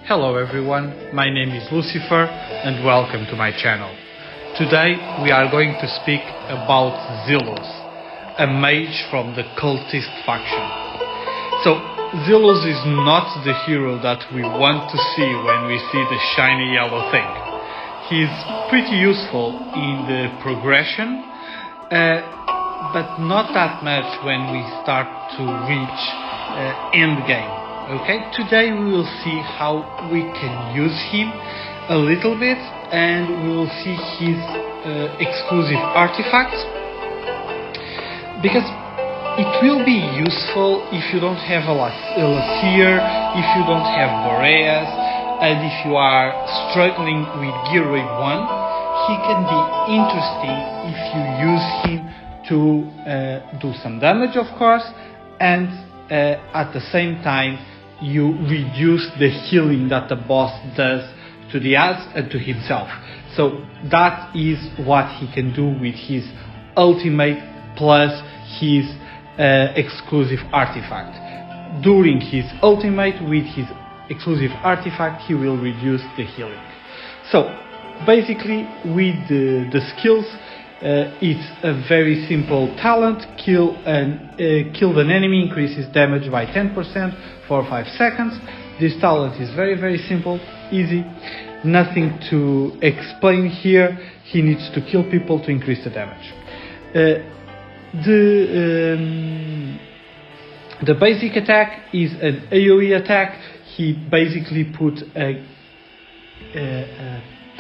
Hello everyone, my name is Lucifer and welcome to my channel. Today we are going to speak about Zelus, a mage from the cultist faction. So Zelus is not the hero that we want to see when we see the shiny yellow thing. He's pretty useful in the progression, but not that much when we start to reach end game. Okay, today we will see how we can use him a little bit, and we will see his exclusive artifacts, because it will be useful if you don't have a Lasir, if you don't have Boreas, and if you are struggling with Gear Raid 1, he can be interesting if you use him to do some damage, of course, and at the same time you reduce the healing that the boss does to the ads and to himself. So that is what he can do with his ultimate plus his exclusive artifact. During his ultimate, with his exclusive artifact, he will reduce the healing. So basically with the skills, it's a very simple talent. Kill an enemy, increases damage by 10% for 5 seconds. This talent is very simple, easy, nothing to explain here. He needs to kill people to increase the damage. The basic attack is an AoE attack. He basically put a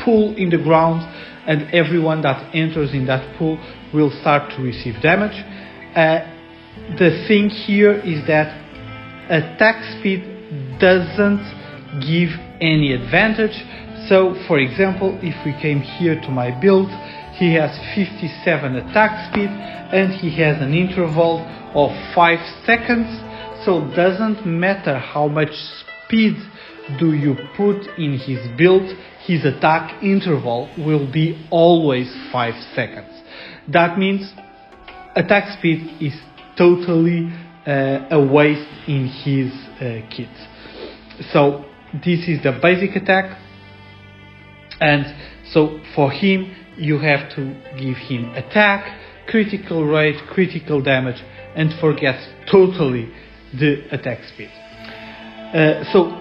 pool in the ground, and everyone that enters in that pool will start to receive damage. The thing here is that attack speed doesn't give any advantage. So for example, if we came here to my build, he has 57 attack speed and he has an interval of 5 seconds. So it doesn't matter how much speed do you put in his build, his attack interval will be always 5 seconds. That means attack speed is totally a waste in his kit. So this is the basic attack, and so for him you have to give him attack, critical rate, critical damage, and forget totally the attack speed. So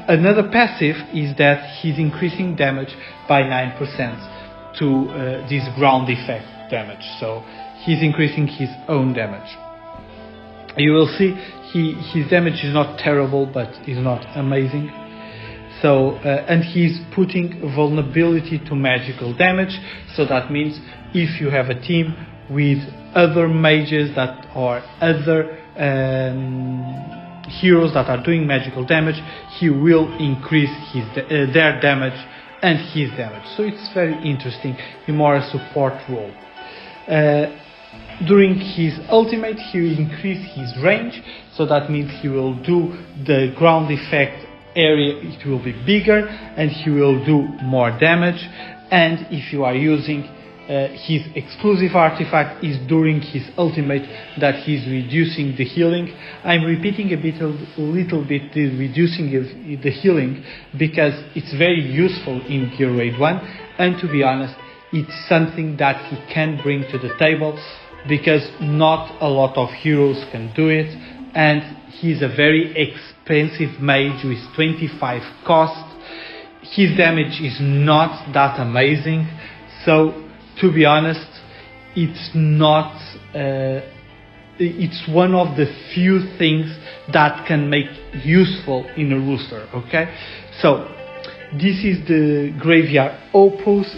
another passive is that he's increasing damage by 9% to this ground effect damage. So he's increasing his own damage. You will see his damage is not terrible, but is not amazing. So and he's putting vulnerability to magical damage. So that means if you have a team with other mages that are other heroes that are doing magical damage, he will increase their damage and his damage. So it's very interesting, in more a support role. During his ultimate, he will increase his range, so that means he will do the ground effect area, it will be bigger, and he will do more damage. And if you are using his exclusive artifact, is during his ultimate that he's reducing the healing. I'm repeating a little bit the reducing the healing because it's very useful in Gear Raid 1, and to be honest, it's something that he can bring to the table because not a lot of heroes can do it, and he's a very expensive mage with 25 cost. His damage is not that amazing, so to be honest, it's not. It's one of the few things that can make useful in a rooster. Okay, so this is the Graveyard Opus.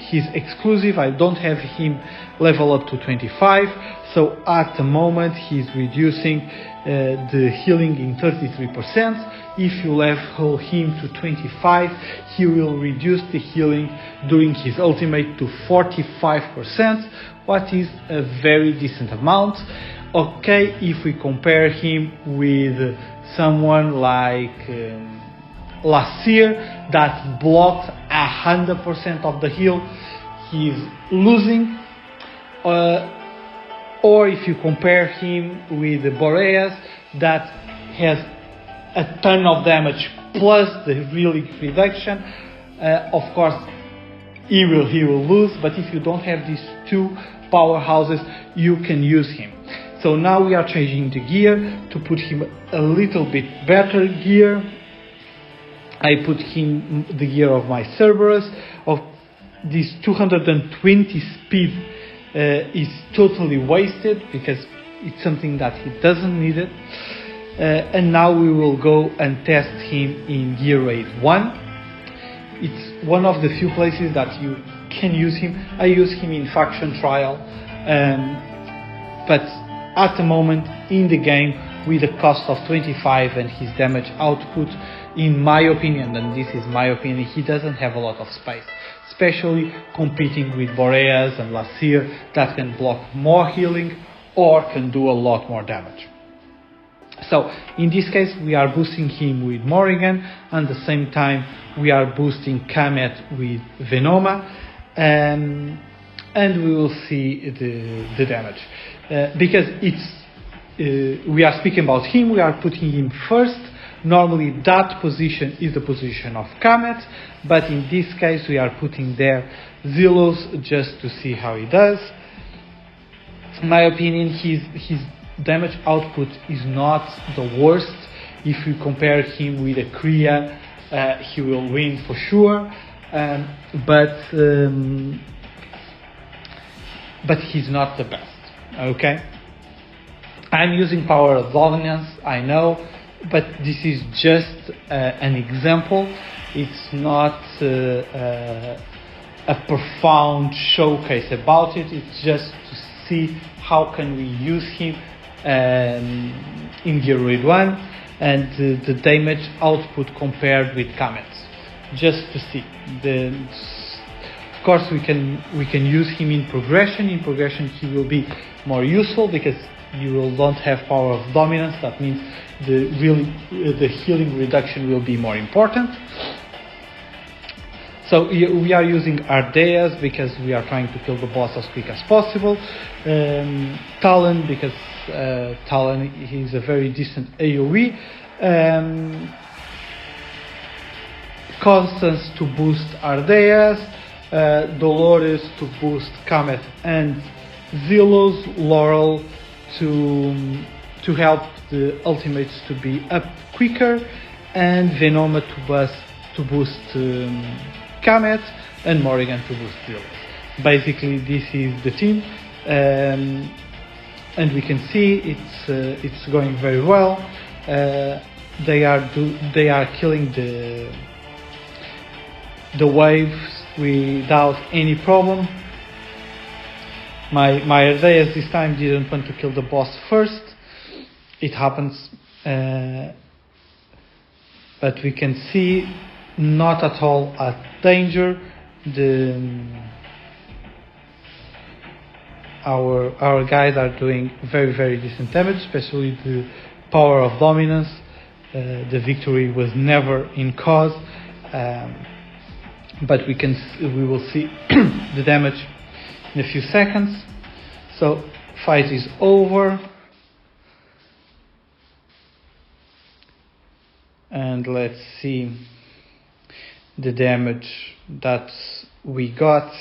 His exclusive. I don't have him level up to 25. So at the moment he's reducing the healing in 33%. If you level him to 25, he will reduce the healing during his ultimate to 45%, what is a very decent amount. Okay, if we compare him with someone like Lasir that blocked 100% of the heal, he's losing. Or if you compare him with the Boreas that has a ton of damage plus the relic reduction, of course he will lose. But if you don't have these two powerhouses, you can use him. So now we are changing the gear to put him a little bit better gear. I put him the gear of my Cerberus. Of this 220 speed is totally wasted because it's something that he doesn't need it. And now we will go and test him in gear rate 1. It's one of the few places that you can use him. I use him in faction trial, but at the moment in the game with a cost of 25 and his damage output, in my opinion, and this is my opinion, he doesn't have a lot of space, especially competing with Boreas and Lasir that can block more healing or can do a lot more damage. So in this case we are boosting him with Morrigan, and at the same time we are boosting Kamet with Venoma, and we will see the damage. Because we are speaking about him, we are putting him first. Normally that position is the position of Kamet, but in this case we are putting there Zelus just to see how he does. In my opinion, his damage output is not the worst. If you compare him with a Kriya, he will win for sure, but he's not the best. Okay, I'm using Power of Dominance, I know, but this is just an example. It's not a profound showcase about it. It's just to see how can we use him in gear rate 1 and the damage output compared with Kamet, just to see. Of course we can use him in progression. In progression he will be more useful because you will don't have Power of Dominance. That means the healing reduction will be more important. So we are using Ardeas because we are trying to kill the boss as quick as possible. Talon because Talon is a very decent AoE. Constance to boost Ardeas. Dolores to boost Kamet and Zelus. Laurel to help the ultimates to be up quicker, and Venoma to boost Kamet, and Morrigan to boost Zelus. Basically this is the team, and we can see it's going very well. They are killing the waves without any problem. My Ardeas this time didn't want to kill the boss first. It happens, but we can see not at all a danger. Our guys are doing very, very decent damage, especially the Power of Dominance. The victory was never in cause, but we will see the damage in a few seconds. So fight is over, and let's see the damage that we got.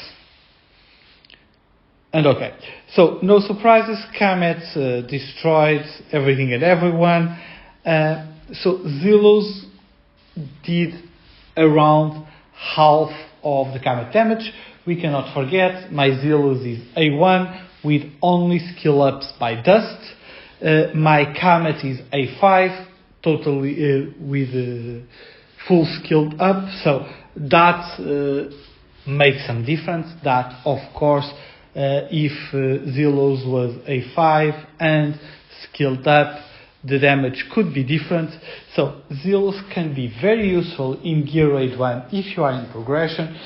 And okay, so no surprises, Kamet destroyed everything and everyone. So Zelus did around half of the Kamet damage. We cannot forget, my Zelus is A1 with only skill ups by dust. My Kamet is A5, totally with full skilled up. So that makes some difference. That, of course, if Zelus was A5 and skilled up, the damage could be different. So Zelus can be very useful in gear rate 1 if you are in progression.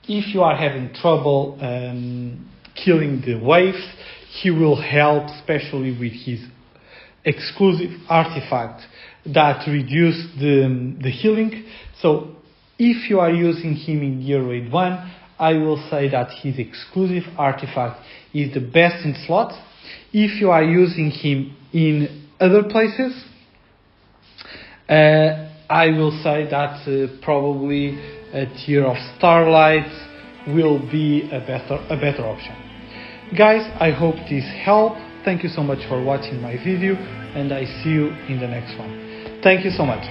If you are having trouble killing the waves, he will help, especially with his exclusive artifact that reduce the healing. So if you are using him in gear rate 1, I will say that his exclusive artifact is the best in slot. If you are using him in other places, I will say that probably a Tear of Starlight will be a better option. Guys, I hope this helped. Thank you so much for watching my video, and I see you in the next one. Thank you so much.